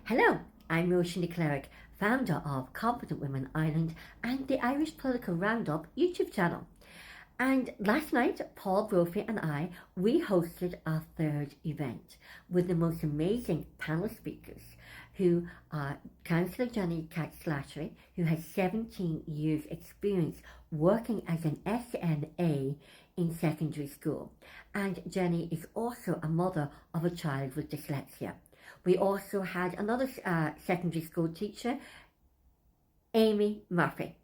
Hello, I'm Roisin Cleric, founder of Confident Women Ireland and the Irish Political Roundup YouTube channel. And last night, Paul Brophy and we hosted our third event with the most amazing panel speakers who are Councillor Jenny Katz-Slattery, who has 17 years experience working as an SNA in secondary school. And Jenny is also a mother of a child with dyslexia. We also had another secondary school teacher, Amy Murphy.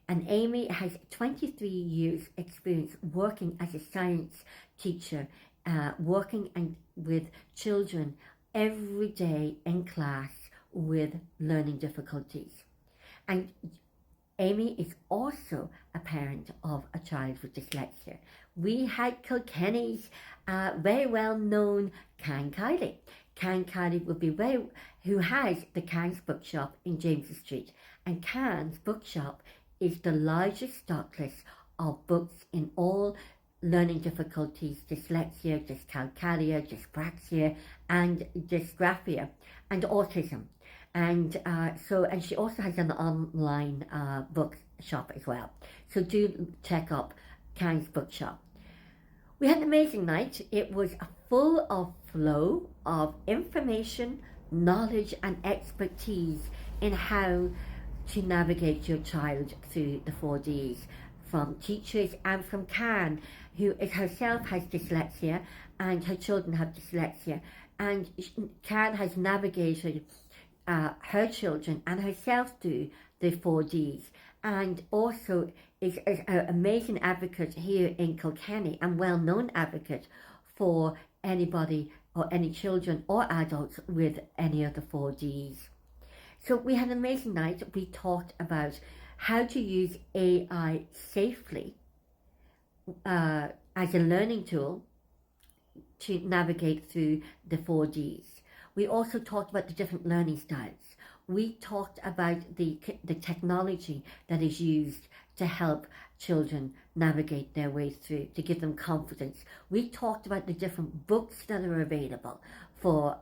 And Amy has 23 years experience working as a science teacher, working with children every day in class with learning difficulties. And Amy is also a parent of a child with dyslexia. We had Kilkenny's very well known Can Kiley. Can Kiley will be who has the Can's bookshop in James Street. And Can's bookshop is the largest stock list of books in all learning difficulties, dyslexia, dyscalculia, dyspraxia, and dysgraphia, and autism. And and she also has an online bookshop as well. So do check up Can's bookshop. We had an amazing night. It was full of flow of information, knowledge, and expertise in how to navigate your child through the 4Ds from teachers and from Can, who herself has dyslexia and her children have dyslexia. And Can has navigated her children and herself through the 4Ds, and also is an amazing advocate here in Kilkenny and well-known advocate for anybody or any children or adults with any of the 4Ds. So we had an amazing night. We talked about how to use AI safely as a learning tool to navigate through the 4Ds. We also talked about the different learning styles. We talked about the technology that is used to help children navigate their way through, to give them confidence. We talked about the different books that are available for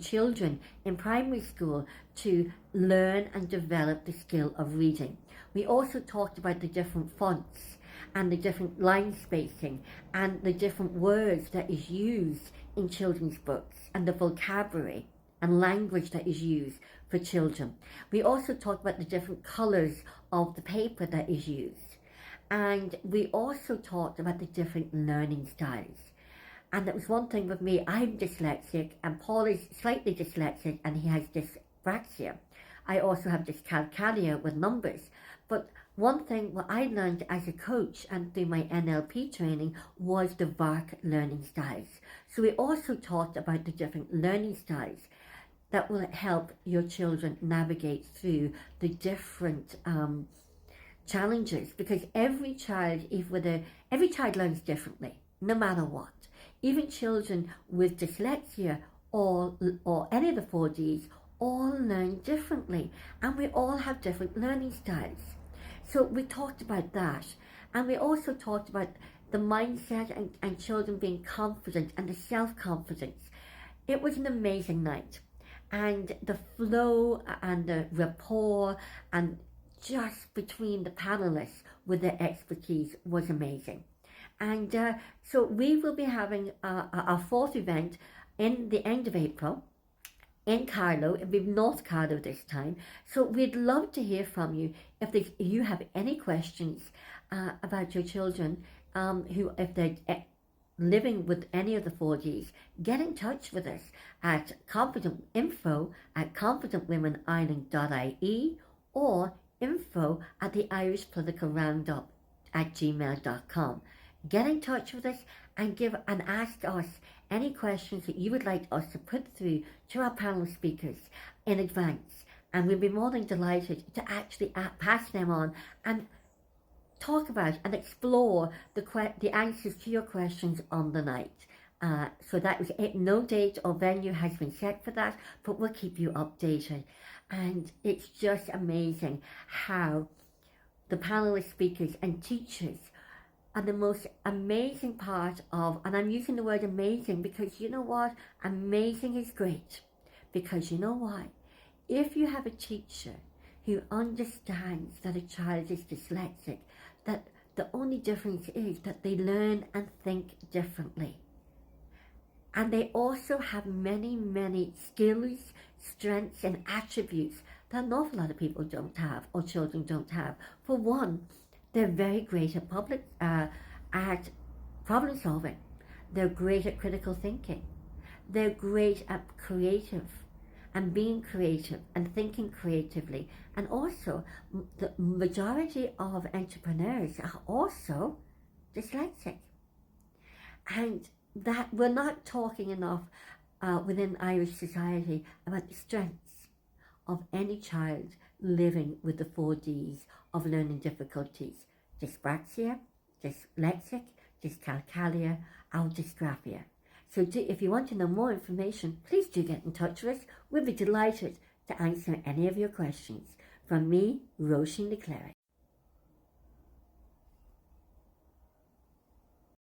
children in primary school to learn and develop the skill of reading. We also talked about the different fonts and the different line spacing and the different words that is used in children's books and the vocabulary and language that is used for children. We also talked about the different colours of the paper that is used. And we also talked about the different learning styles. And that was one thing with me. I'm dyslexic and Paul is slightly dyslexic and he has dyspraxia. I also have dyscalculia with numbers. But one thing what I learned as a coach and through my NLP training was the VARK learning styles. So we also talked about the different learning styles that will help your children navigate through the different challenges, because every child learns differently, no matter what. Even children with dyslexia or any of the 4Ds all learn differently, and we all have different learning styles. So we talked about that, and we also talked about the mindset and children being confident and the self-confidence. It was an amazing night, and the flow and the rapport and just between the panelists with their expertise was amazing. And so we will be having our fourth event in the end of April in Carlow. It'll be North Carlow this time. So we'd love to hear from you if you have any questions about your children if they're living with any of the 4Ds. Get in touch with us at confidentwomenIreland.ie or info@theirishpoliticalroundup@gmail.com. Get in touch with us and ask us any questions that you would like us to put through to our panel speakers in advance, and we'll be more than delighted to actually pass them on and talk about and explore the answers to your questions on the night. So that was it. No date or venue has been set for that, but we'll keep you updated. And it's just amazing how the panelist speakers and teachers are the most amazing part of, and I'm using the word amazing because you know what? Amazing is great, Because you know why? If you have a teacher who understands that a child is dyslexic, that the only difference is that they learn and think differently. And they also have many, many skills, strengths, and attributes that an awful lot of people don't have, or children don't have. For one, they're very great at problem solving. They're great at critical thinking. They're great at creative and being creative and thinking creatively. And also, the majority of entrepreneurs are also dyslexic. And that we're not talking enough within Irish society about the strengths of any child living with the 4Ds of learning difficulties: dyspraxia, dyslexic, dyscalculia, or dysgraphia. So if you want to know more information, please do get in touch with us. We'll be delighted to answer any of your questions. From me, Roisin de Cleric.